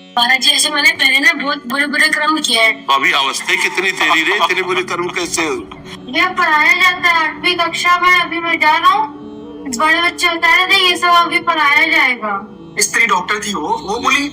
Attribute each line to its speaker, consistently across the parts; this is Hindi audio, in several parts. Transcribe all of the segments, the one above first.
Speaker 1: महाराज जी, ऐसे मैंने पहले ना बहुत बुरे बुरे कर्म किए हैं।
Speaker 2: तो अभी अवस्था कितनी तेरी रे, इतने बुरे कर्म कैसे?
Speaker 1: ये पढ़ाया जाता है 8वीं कक्षा में, अभी मैं जा रहा हूँ। बड़े बच्चे बता रहे थे ये सब अभी पढ़ाया जाएगा।
Speaker 3: स्त्री डॉक्टर थी, वो बोली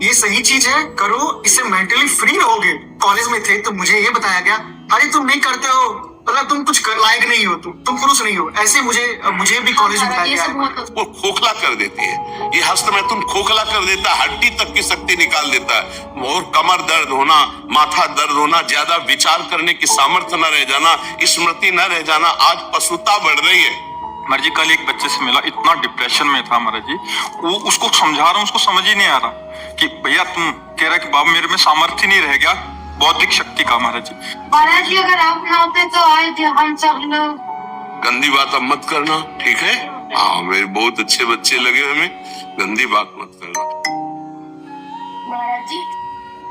Speaker 3: ये सही चीज है, करो, इससे मेंटली फ्री रहोगे। कॉलेज में थे तो मुझे ये बताया गया, अरे तुम नहीं करते हो मतलब तुम कुछ लायक नहीं हो, तुम पुरुष नहीं हो। ऐसे मुझे भी कॉलेज में बताया गया।
Speaker 2: वो खोखला कर देती है, ये हस्त में तुम खोखला कर देता है, हड्डी तक की शक्ति निकाल देता है, और कमर दर्द होना, माथा दर्द होना, ज्यादा विचार करने की सामर्थ्य न रह जाना, स्मृति न रह जाना, आज पशुता बढ़ रही है।
Speaker 4: महाराज जी कल एक बच्चे से मिला, इतना डिप्रेशन में था महाराज जी, वो उसको समझा रहा हूँ, उसको समझ ही नहीं आ रहा कि भैया तुम कह रहे कि बाबा मेरे में सामर्थ्य नहीं रह गया बौद्धिक शक्ति का। महाराज
Speaker 1: जी अगर आप ना होते तो आज हम सब लोग।
Speaker 2: गंदी बात अब मत करना, ठीक है? हाँ, मेरे बहुत अच्छे बच्चे लगे हमें, गंदी बात मत करना।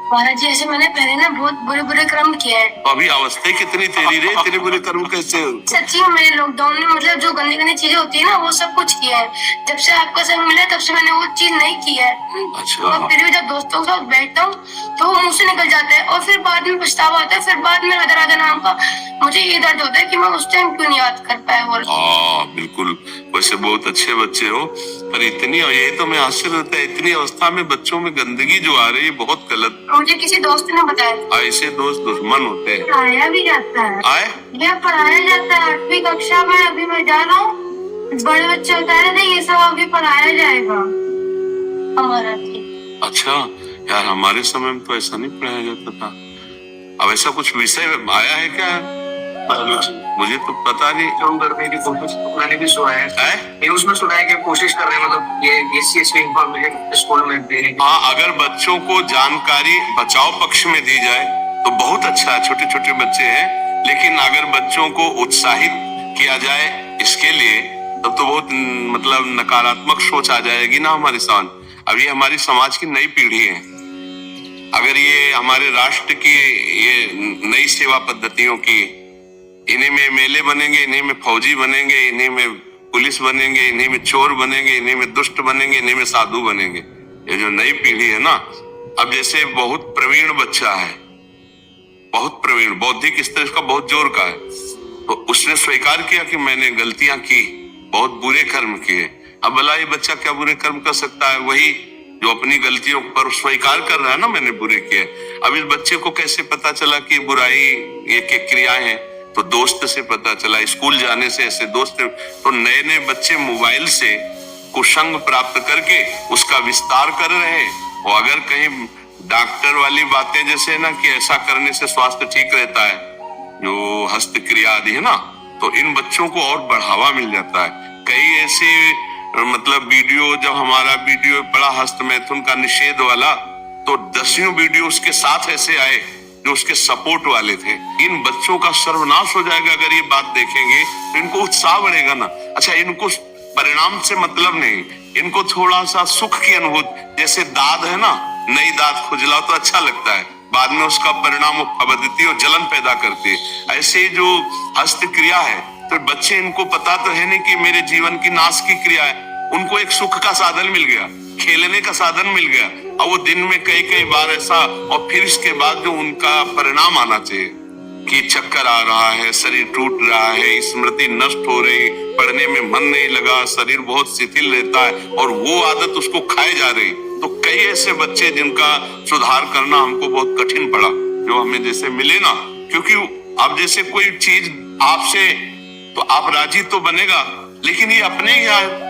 Speaker 1: महाराज जी ऐसे मैंने पहले ना बहुत बुरे बुरे कर्म किए हैं।
Speaker 2: तो अभी अवस्था कितनी तेरी रे, इतने बुरे कर्म कैसे?
Speaker 1: सच्ची में मैंने लॉकडाउन में मतलब जो गंदी गंदी चीजें होती है ना वो सब कुछ किया है। जब से आपका संग मिला तब से मैंने वो चीज नहीं की है।
Speaker 2: अच्छा।
Speaker 1: और फिर भी जब दोस्तों के साथ बैठता हूँ तो वो मुंह से निकल जाता है और फिर बाद में पछतावा आता है। फिर बाद में राधा राधा नाम का मुझे ये दर्द होता है कि मैं उस टाइम क्यों नहीं याद कर पाया।
Speaker 2: हाँ बिल्कुल, वैसे बहुत अच्छे बच्चे हो, पर इतनी, ये तो मैं आश्चर्य होता है, इतनी अवस्था में बच्चों में गंदगी जो आ रही है बहुत गलत।
Speaker 1: मुझे किसी दोस्त ने बताया
Speaker 2: ऐसे दोस्त दुश्मन होते हैं।
Speaker 1: पढ़ाया भी जाता है।
Speaker 2: आए?
Speaker 1: ये पढ़ाया जाता है 8वीं कक्षा में, अभी मैं जा रहा हूँ। बड़े बच्चे बता रहे थे ये सब अभी पढ़ाया जाएगा हमारा।
Speaker 2: अच्छा यार, हमारे समय में तो ऐसा नहीं पढ़ाया जाता था। अब ऐसा कुछ विषय आया है क्या? मुझे तो पता नहीं।
Speaker 3: करने की कोशिश मैंने भी सुना है, न्यूज़ में सुना है कि कोशिश कर रहे हैं, मतलब ये चीज की इंफॉर्मेशन स्कूल में देने की।
Speaker 2: हाँ, अगर बच्चों को जानकारी बचाव पक्ष में दी जाए तो बहुत अच्छा है। छोटे छोटे बच्चे हैं, लेकिन अगर बच्चों को उत्साहित किया जाए इसके लिए तब तो बहुत मतलब नकारात्मक सोच आ जाएगी ना हमारे साथ। अभी हमारी समाज की नई पीढ़ी है, अगर ये हमारे राष्ट्र की ये नई सेवा पद्धतियों की, इन्हीं में मेले बनेंगे, इन्हीं में फौजी बनेंगे, इन्हीं में पुलिस बनेंगे, इन्हीं में चोर बनेंगे, इन्हीं में दुष्ट बनेंगे, इन्हीं में साधु बनेंगे। ये जो नई पीढ़ी है ना, अब जैसे बहुत प्रवीण बच्चा है, बहुत प्रवीण, बौद्धिक स्तर का बहुत जोर का है, तो उसने स्वीकार किया कि मैंने गलतियां की, बहुत बुरे कर्म किए। अब भला ये बच्चा क्या बुरे कर्म कर सकता है? वही जो अपनी गलतियों पर स्वीकार कर रहा है ना, मैंने बुरे किए। अब इस बच्चे को कैसे पता चला कि बुराई ये क्या क्रियाएं हैं? तो दोस्त से पता चला, स्कूल जाने से ऐसे दोस्त। तो नए नए बच्चे मोबाइल से कुसंग प्राप्त करके उसका विस्तार कर रहे हैं। और अगर कहीं डॉक्टर वाली बातें जैसे ना कि ऐसा करने से स्वास्थ्य ठीक रहता है, जो हस्त क्रिया आदि है ना, तो इन बच्चों को और बढ़ावा मिल जाता है। कई ऐसे मतलब वीडियो, जब हमारा वीडियो बड़ा हस्त मैथुन का निषेध वाला, तो 10 वीडियो उसके साथ ऐसे आए जो उसके सपोर्ट वाले थे। इन बच्चों का सर्वनाश हो जाएगा अगर ये बात देखेंगे, तो इनको उत्साह बढ़ेगा ना। अच्छा, इनको परिणाम से मतलब नहीं, इनको थोड़ा सा सुख की अनुभूति, जैसे दाद है ना, नई दाद खुजलाओ तो अच्छा लगता है, बाद में उसका परिणाम फबदती और जलन पैदा करती है। ऐसे जो हस्त क्रिया है, तो बच्चे, इनको पता तो है नहीं कि मेरे जीवन की नाश की क्रिया है, उनको एक सुख का साधन मिल गया, खेलने का साधन मिल गया, और वो दिन में कई कई बार ऐसा, और फिर इसके बाद जो उनका परिणाम आना चाहिए कि चक्कर आ रहा है, शरीर टूट रहा है, स्मृति नष्ट हो रही, पढ़ने में मन नहीं लगा, शरीर बहुत शिथिल रहता है, और वो आदत उसको खाए जा रही। तो कई ऐसे बच्चे जिनका सुधार करना हमको बहुत कठिन पड़ा, जो हमें जैसे मिले ना, क्योंकि अब जैसे कोई चीज आपसे, तो आप राजी तो बनेगा, लेकिन ये अपने यहाँ,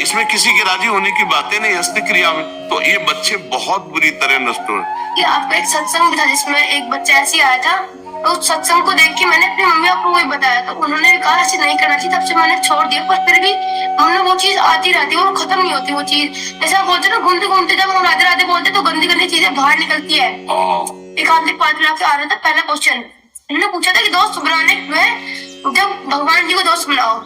Speaker 2: इसमें किसी के राजी होने की बातें नहीं हस्त क्रिया में। तो ये बच्चे बहुत बुरी तरह नष्ट हो रहे।
Speaker 1: आपका एक सत्संग भी था जिसमें एक बच्चा ऐसे आया था, तो उस सत्संग को देख के मैंने अपनी मम्मी को वही बताया, तो उन्होंने भी कहा ऐसे नहीं करना चाहिए। तब से मैंने छोड़ दिया, पर फिर भी हमने वो चीज आती रहती है, वो खत्म नहीं होती वो चीज। जैसे आप बोलते ना, घूमते घूमते जब हम राधे राधे बोलते तो गंदी गंदी चीजें बाहर निकलती है। एक आदमी 5 लाख से आ रहा था, पहला क्वेश्चन उन्होंने पूछा था कि दोस्त बनाने में जब भगवान जी को दोस्त बनाओ,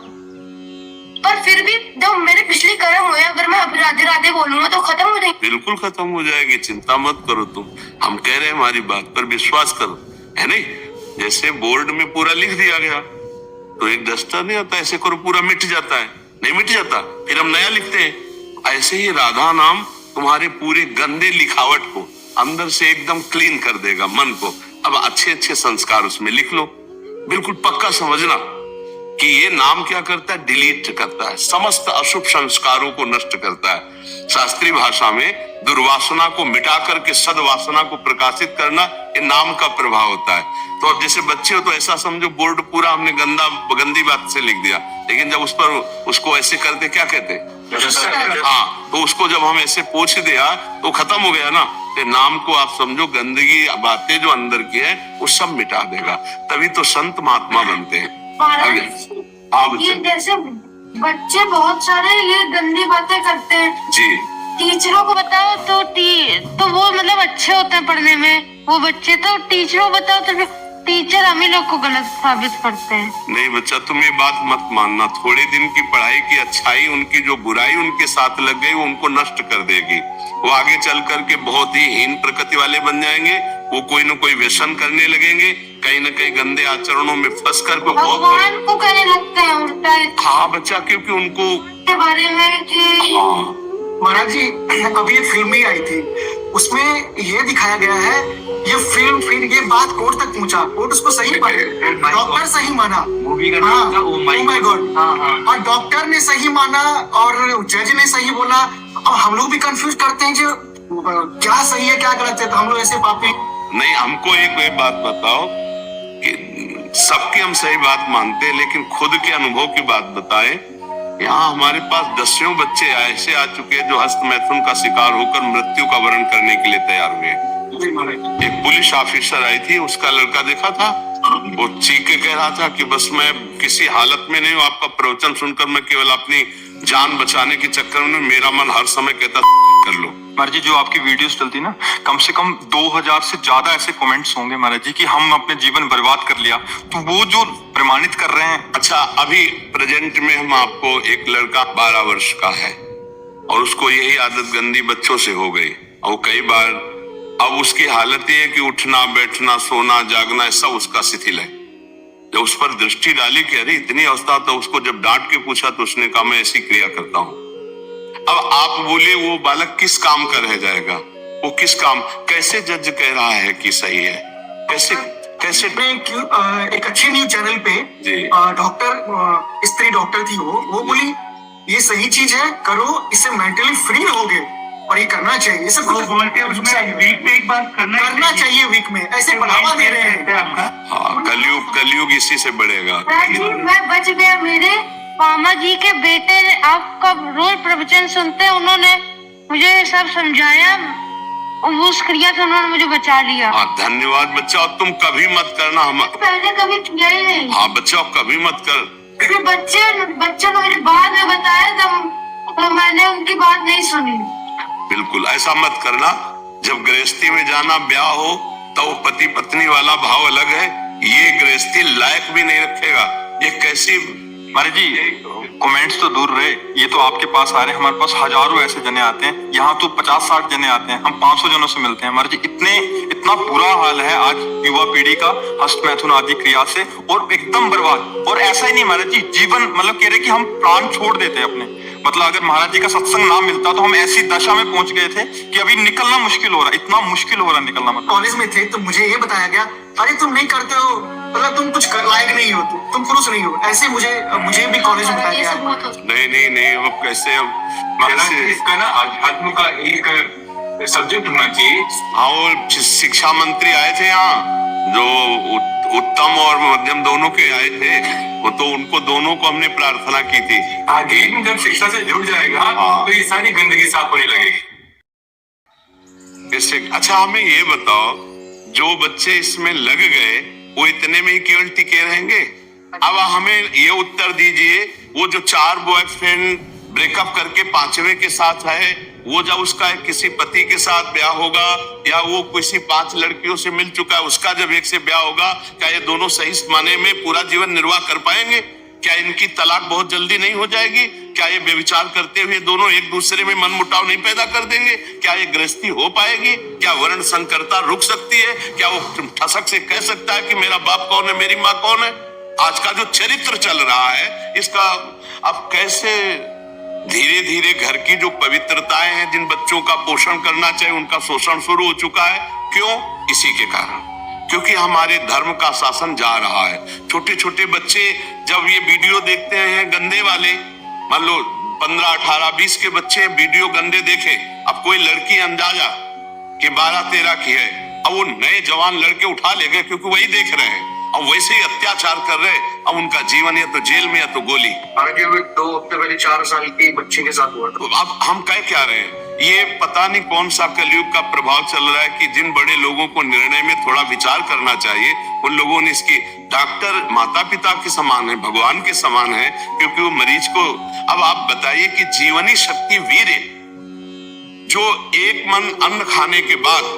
Speaker 1: पर फिर भी जब मेरे पिछले कर्म हुए, अगर मैं अब राधे राधे बोलूंगा तो खत्म हो जाएगी।
Speaker 2: बिल्कुल खत्म हो जाएगी, चिंता मत करो तुम। हम कह रहे हैं हमारी बात पर विश्वास करो, है नहीं? जैसे बोर्ड में पूरा लिख दिया गया तो एक डस्टर नहीं होता, ऐसे करो पूरा मिट जाता है, नहीं मिट जाता, फिर हम नया लिखते हैं। ऐसे ही राधा नाम तुम्हारे पूरे गंदे लिखावट को अंदर से एकदम क्लीन कर देगा मन को। अब अच्छे अच्छे संस्कार उसमें लिख लो, बिल्कुल पक्का समझना कि ये नाम क्या करता है, डिलीट करता है, समस्त अशुभ संस्कारों को नष्ट करता है। शास्त्रीय भाषा में दुर्वासना को मिटा करके सद्वासना को प्रकाशित करना ये नाम का प्रभाव होता है। तो अब जैसे बच्चे हो तो ऐसा समझो बोर्ड पूरा हमने गंदी बात से लिख दिया, लेकिन जब उस पर उसको ऐसे करते क्या कहते, हाँ, तो उसको जब हम ऐसे पोंछ दिया तो खत्म हो गया ना। तो नाम को आप समझो गंदगी बातें जो अंदर की है वो सब मिटा देगा, तभी तो संत महात्मा बनते हैं।
Speaker 1: ये जैसे बच्चे बहुत सारे ये गंदी बातें करते हैं
Speaker 2: जी,
Speaker 1: टीचरों को बताओ तो वो मतलब अच्छे होते हैं पढ़ने में, वो बच्चे तो टीचरों को बताओ तो टीचर हम ही लोग को गलत साबित करते हैं।
Speaker 2: नहीं बच्चा, तुम ये बात मत मानना, थोड़े दिन की पढ़ाई की अच्छाई उनकी जो बुराई उनके साथ लग गई वो उनको नष्ट कर देगी। वो आगे चल करके बहुत ही हीन प्रकृति वाले बन जाएंगे, वो कोई न कोई व्यसन करने लगेंगे, कहीं न कहीं गंदे आचरणों में फंस कर
Speaker 1: भगवान को कहने लगते हैं उल्टा।
Speaker 2: हाँ बच्चा, क्योंकि उनको
Speaker 1: के बारे में कि
Speaker 3: महाराज जी अभी एक फिल्म ही आई थी, उसमें ये दिखाया गया है, ये फिल्म फिर ये बात कोर्ट तक पहुंचा, कोर्ट उसको सही माना, डॉक्टर सही माना, मूवी का नाम था ओह माय गॉड, और डॉक्टर ने सही माना और जज ने सही बोला। अब हम लोग भी कंफ्यूज करते हैं जो क्या सही है क्या गलत है, तो हम लोग ऐसे पापी
Speaker 2: नहीं। हमको एक बात बताओ कि सबकी हम सही बात मानते हैं, लेकिन खुद के अनुभव की बात बताएं। यहाँ हमारे पास दसियों बच्चे ऐसे आ चुके हैं जो हस्त मैथुन का शिकार होकर मृत्यु का वरण करने के लिए तैयार हुए। एक पुलिस ऑफिसर आई थी, उसका लड़का देखा था, वो चीख के कह रहा था कि बस मैं किसी हालत में नहीं हूँ, आपका प्रवचन सुनकर मैं केवल अपनी जान बचाने के चक्कर में मेरा मन हर समय कहता कर लो।
Speaker 4: महाराज जी जो आपकी वीडियोस चलती ना, कम से कम 2000 से ज्यादा ऐसे कमेंट्स होंगे महाराज जी कि हम अपने जीवन बर्बाद कर लिया, तो वो जो प्रमाणित कर रहे हैं।
Speaker 2: अच्छा, अभी प्रेजेंट में हम आपको एक लड़का 12 वर्ष का है और उसको यही आदत गंदी बच्चों से हो गई, और कई बार अब उसकी हालत ये है कि उठना बैठना सोना जागना सब उसका शिथिल है। जब उस पर दृष्टि डाली कि अरे इतनी अवस्था, तो उसको जब डांट के पूछा तो उसने कहा मैं ऐसी क्रिया करता हूँ। अब आप बोले वो बालक किस काम का रह जाएगा, वो किस काम, कैसे जज कह रहा है कि सही है, कैसे कैसे
Speaker 3: एक अच्छे न्यूज चैनल पे डॉक्टर स्त्री डॉक्टर थी, वो बोली ये सही चीज है, करो, इससे मेंटली फ्री रहोगे और ये करना चाहिए, ये सब वीक में एक बार करना चाहिए, वीक में ऐसे बढ़ावा दे रहे हैं।
Speaker 2: हाँ, कलयुग इसी से बढ़ेगा।
Speaker 1: मैं बच गया, मेरे मामा जी के बेटे ने आपका रोज प्रवचन सुनते हैं, उन्होंने मुझे सब समझाया, उस क्रिया से उन्होंने मुझे बचा लिया।
Speaker 2: हाँ धन्यवाद बच्चा, और तुम कभी मत करना, हम
Speaker 1: पहले कभी किया ही नहीं।
Speaker 2: हाँ बच्चा कभी मत कर।
Speaker 1: बच्चों को मेरे बाद में बताया तो मैंने उनकी बात नहीं सुनी।
Speaker 2: बिल्कुल ऐसा मत करना। जब गृहस्थी में जाना, ब्याह हो, तो वो पति पत्नी वाला भाव अलग है, ये गृहस्थी लायक भी नहीं रखेगा। ये कैसी
Speaker 4: महाराज जी कमेंट्स तो दूर रहे, ये तो आपके पास आ रहे हैं, हमारे पास हजारों ऐसे जने आते हैं, यहाँ तो 50-60 जने आते हैं, हम 500 जनों से मिलते हैं। महाराज जी इतना बुरा हाल है आज युवा पीढ़ी का हस्त मैथुन आदि क्रिया से, और एकदम बर्बाद। और ऐसा ही नहीं महाराज जी, जीवन मतलब कह रहे कि हम प्राण छोड़ देते अपने, मतलब अगर महाराज जी का सत्संग ना मिलता तो हम ऐसी दशा में पहुंच गए थे कि अभी निकलना मुश्किल हो रहा, इतना मुश्किल हो रहा निकलना। मतलब
Speaker 3: कॉलेज में थे तो मुझे ये बताया गया, अरे तुम नहीं करते हो, मतलब तुम कुछ लायक नहीं हो, तुम पुरुष नहीं हो, ऐसे मुझे भी कॉलेज में बताया गया।
Speaker 2: नहीं अब कैसे
Speaker 5: इसका ना अध्यात्म का एक सब्जेक्ट होना चाहिए।
Speaker 2: हाँ, वो शिक्षा मंत्री आए थे यहाँ, जो उत्तम और मध्यम दोनों के आए थे, वो तो उनको दोनों को हमने प्रार्थना की थी।
Speaker 5: आगे जब शिक्षा से जुड़ जाएगा तो ये सारी गंदगी साफ होने लगेगी।
Speaker 2: अच्छा हमें ये बताओ, जो बच्चे इसमें लग गए वो इतने में ही केवल टिके रहेंगे? अब हमें ये उत्तर दीजिए, वो जो 4 बॉयफ्रेंड ब्रेकअप करके 5वें के साथ है, वो जब उसका किसी पति के साथ ब्याह होगा, या वो किसी 5 लड़कियों से मिल चुका है उसका जब एक से ब्याह होगा, क्या ये दोनों सही माने में पूरा जीवन निर्वाह कर पाएंगे? क्या इनकी तलाक बहुत जल्दी नहीं हो जाएगी? क्या ये व्यभिचार करते हुए दोनों एक दूसरे में मनमुटाव नहीं पैदा कर देंगे? क्या ये गृहस्थी हो पाएगी? क्या वर्ण संकरता रुक सकती है? क्या वो ठसक से कह सकता है कि मेरा बाप कौन है, मेरी माँ कौन है? आज का जो चरित्र चल रहा है, इसका अब कैसे धीरे धीरे घर की जो पवित्रताएं हैं, जिन बच्चों का पोषण करना चाहिए, उनका शोषण शुरू हो चुका है। क्यों? इसी के कारण, क्योंकि हमारे धर्म का शासन जा रहा है। छोटे छोटे बच्चे जब ये वीडियो देखते हैं गंदे वाले, मान लो 15, 18, 20 के बच्चे वीडियो गंदे देखे, अब कोई लड़की अंदाजा कि 12, 13 की है, अब वो नए जवान लड़के उठा ले गए, क्योंकि वही देख रहे हैं और वैसे ही अत्याचार कर रहे। अब उनका जीवन या तो जेल में या तो गोली।
Speaker 3: आगे 2 हफ्ते पहले 4 साल की बच्ची के साथ हुआ था।
Speaker 2: तो अब हम कह क्या रहे हैं, ये पता नहीं कौन सा कलयुग का प्रभाव चल रहा है कि जिन बड़े लोगों को निर्णय में थोड़ा विचार करना चाहिए, उन लोगों ने इसकी, डॉक्टर माता पिता के समान है, भगवान के समान है, क्योंकि वो मरीज को, अब आप बताइए कि जीवनी शक्ति वीर है, जो एक मन अन्न खाने के बाद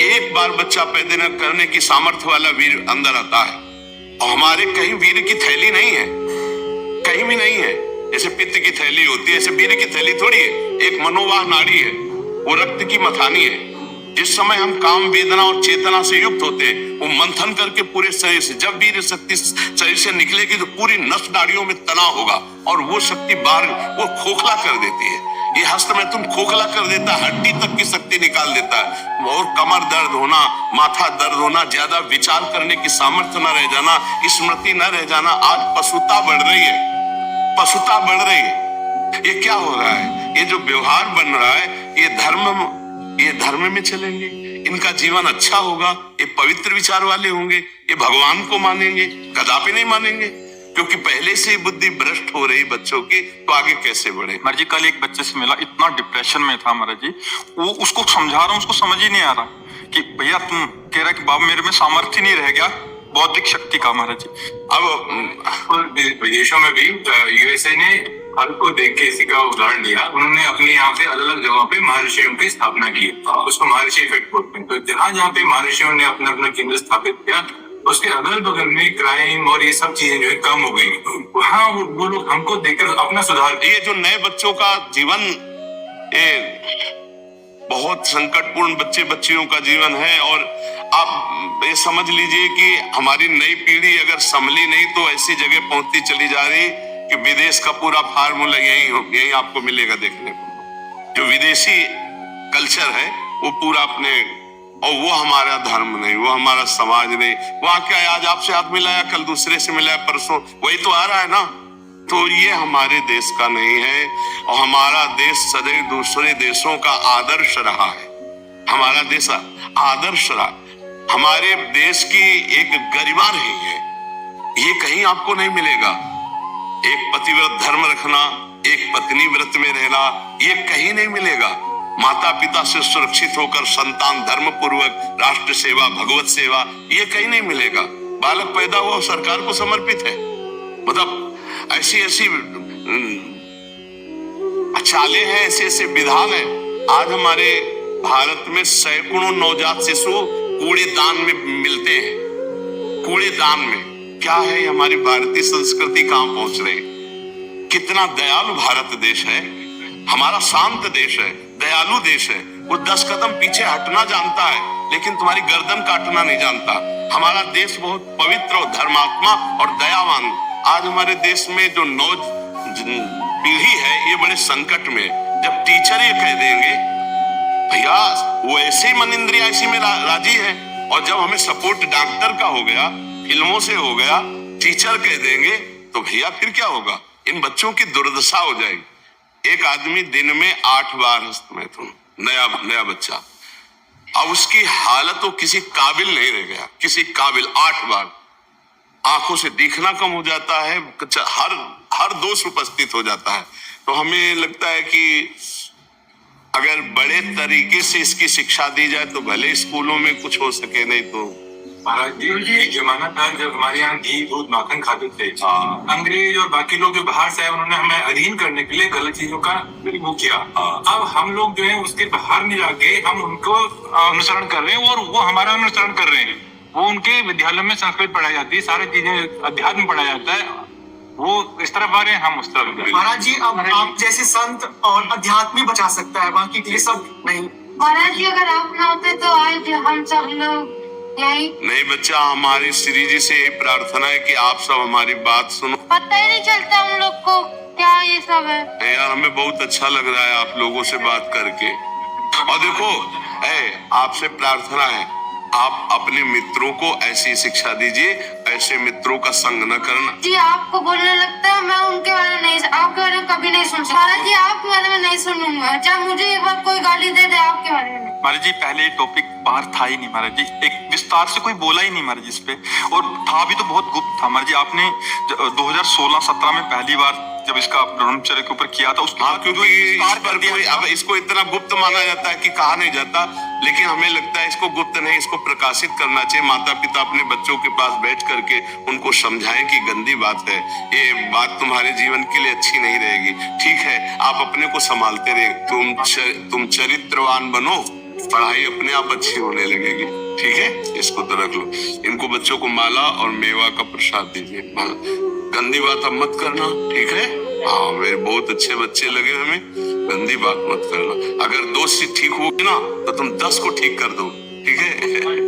Speaker 2: एक बार बच्चा पैदा करने की सामर्थ्य वाला वीर अंदर आता है। और हमारे कहीं वीर की थैली नहीं है, कहीं भी नहीं है। जैसे पित्त की थैली होती है, ऐसे वीर की थैली थोड़ी है। एक मनोवाह नाड़ी है, वो रक्त की मथानी है। जिस समय हम काम, वेदना और चेतना से युक्त होते हैं, वो मंथन करके पूरे शरीर से, जब वीर शक्ति शरीर से निकलेगी तो पूरी नस नाड़ियों में तनाव होगा और वो शक्ति बाहर, वो खोखला कर देती है। ये हस्त में तुम खोखला कर देता है, हड्डी तक की शक्ति निकाल देता है। और कमर दर्द होना, माथा दर्द होना, ज्यादा विचार करने की सामर्थ्य न रह जाना, स्मृति न रह जाना। आज पशुता बढ़ रही है, पशुता बढ़ रही है। ये क्या हो रहा है? ये जो व्यवहार बन रहा है, ये धर्म में चलेंगे, इनका जीवन अच्छा होगा, ये पवित्र विचार वाले होंगे, ये भगवान को मानेंगे, कदापि नहीं मानेंगे, क्योंकि पहले से ही बुद्धि भ्रष्ट हो रही बच्चों की, तो आगे कैसे बढ़े।
Speaker 4: महाराज जी, कल एक बच्चे से मिला, इतना डिप्रेशन में था महाराज जी, वो उसको समझा रहा हूँ, उसको समझ ही नहीं आ रहा कि भैया तुम कह रहा कि बाबा मेरे में सामर्थ्य नहीं रह गया बौद्धिक शक्ति का। महाराज जी,
Speaker 5: अब विदेशों में भी यूएसए ने हल को देख के इसी का उदाहरण लिया। उन्होंने अपने यहाँ पे अलग अलग जगहों पे महर्षियों की स्थापना की, उसको महर्षि इफेक्ट बोलते हैं। तो जहाँ जहाँ पे महर्षियों ने अपना अपना केंद्र स्थापित किया, उसके अगल बगल में क्राइम और ये सब चीजें जो है कम हो गई। वहाँ वो लोग हमको देखकर अपना सुधार।
Speaker 2: ये जो नए बच्चों का जीवन, ये बहुत संकटपूर्ण बच्चियों का जीवन है। और आप ये समझ लीजिए कि हमारी नई पीढ़ी अगर संभली नहीं तो ऐसी जगह पहुंचती चली जा रही कि विदेश का पूरा फार्मूला यही आपको मिलेगा देखने को। जो विदेशी कल्चर है वो पूरा अपने, और वो हमारा धर्म नहीं, वो हमारा समाज नहीं। वहां क्या है, आज आपसे हाथ मिलाया, कल दूसरे से मिलाया, परसों वही तो आ रहा है ना। तो ये हमारे देश का नहीं है। और हमारा देश सदैव दूसरे देशों का आदर्श रहा है, हमारा देश आदर्श रहा। हमारे देश की एक गरिमा रही है, ये कहीं आपको नहीं मिलेगा। एक पतिव्रत धर्म रखना, एक पत्नी व्रत में रहना, ये कहीं नहीं मिलेगा। माता पिता से सुरक्षित होकर संतान धर्म पूर्वक राष्ट्र सेवा, भगवत सेवा, ये कहीं नहीं मिलेगा। बालक पैदा हुआ सरकार को समर्पित है। मतलब ऐसी चालें हैं, ऐसे विधान है। आज हमारे भारत में सैकड़ों नवजात शिशु कूड़ेदान में मिलते हैं। कूड़ेदान में क्या है, हमारी भारतीय संस्कृति कहाँ पहुंच रही। कितना दयालु भारत देश है, हमारा शांत देश है, दयालु देश है। वो 10 कदम पीछे हटना जानता है, लेकिन तुम्हारी गर्दन काटना नहीं जानता। हमारा देश बहुत पवित्र और धर्मात्मा और दयावान। आज हमारे देश में जो नौ पीढ़ी है, ये बड़े संकट में। जब टीचर ये कह देंगे भैया वो ऐसे ही मन इंद्रिया इसी में राजी है, और जब हमें सपोर्ट डॉक्टर का हो गया, फिल्मों से हो गया, टीचर कह देंगे, तो भैया फिर क्या होगा। इन बच्चों की दुर्दशा हो जाएगी। एक आदमी दिन में 8 बार हंसता है, तो नया बच्चा, अब उसकी हालत तो किसी काबिल नहीं रह गया, किसी काबिल। 8 बार आंखों से दिखना कम हो जाता है, हर दोष उपस्थित हो जाता है। तो हमें लगता है कि अगर बड़े तरीके से इसकी शिक्षा दी जाए तो भले स्कूलों में कुछ हो सके, नहीं तो।
Speaker 5: महाराज जी, एक जमाना था जब हमारे यहाँ घी दूध माखन खाते थे। अंग्रेज और बाकी लोग जो बाहर से आए, उन्होंने हमें अधीन करने के लिए गलत चीजों का वो किया। अब हम लोग जो है उसके बाहर नहीं जाके हम उनको अनुसरण कर रहे हैं, और वो हमारा अनुसरण कर रहे हैं। वो उनके विद्यालय में संस्कृत पढ़ाई जाती है, सारी चीजें अध्यात्म पढ़ाया जाता है। वो इस तरफ आ रहे हैं, हम उस तरफ।
Speaker 3: महाराज जी, अब आप जैसे संत और अध्यात्म ही बचा सकता है, बाकी ये सब नहीं।
Speaker 1: महाराज जी, अगर आप ना होते तो आज हम सब लोग यही।
Speaker 2: नहीं बच्चा, हमारी श्री जी से यही प्रार्थना है कि आप सब हमारी बात सुनो।
Speaker 1: पता ही नहीं चलता हम लोग को क्या ये सब है?
Speaker 2: यार हमें बहुत अच्छा लग रहा है आप लोगों से बात करके। और देखो आपसे प्रार्थना है, आप अपने मित्रों को ऐसी शिक्षा दीजिए, ऐसे मित्रों का संग न करना।
Speaker 1: जी आपको बोलने लगता है, मैं उनके बारे में नहीं, आपके बारे में कभी नहीं सुन सकता। महाराज जी आपके बारे में नहीं सुनूंगा, चाहे मुझे एक बार कोई गाली दे दे आपके बारे में।
Speaker 4: महाराज जी पहले टॉपिक बाहर था ही नहीं महाराज जी, एक विस्तार से कोई बोला ही नहीं महाराज जी इस पे, और था भी तो बहुत गुप्त था महाराज जी। आपने 2016-17 में पहली बार जब इसका ब्रह्मचर्य के ऊपर किया था उसके बाद
Speaker 2: क्योंकि इस पर कोई अब इसको इतना गुप्त माना जाता है कि कहा नहीं जाता, लेकिन हमें लगता है इसको गुप्त नहीं, इसको प्रकाशित करना चाहिए। माता पिता अपने बच्चों के पास बैठ करके उनको समझाएं कि गंदी बात है, ये बात तुम्हारे जीवन के लिए अच्छी नहीं रहेगी। ठीक है, आप अपने को संभालते रहे, तुम चरित्रवान बनो, पढ़ाई अपने आप अच्छी होने लगेगी। ठीक है, इसको तो रख लो। इनको बच्चों को माला और मेवा का प्रसाद दीजिए। गंदी बात अब मत करना, ठीक है? हाँ, मेरे बहुत अच्छे बच्चे लगे हमें, गंदी बात मत करना। अगर 2 से ठीक होगी ना तो तुम 10 को ठीक कर दो, ठीक है?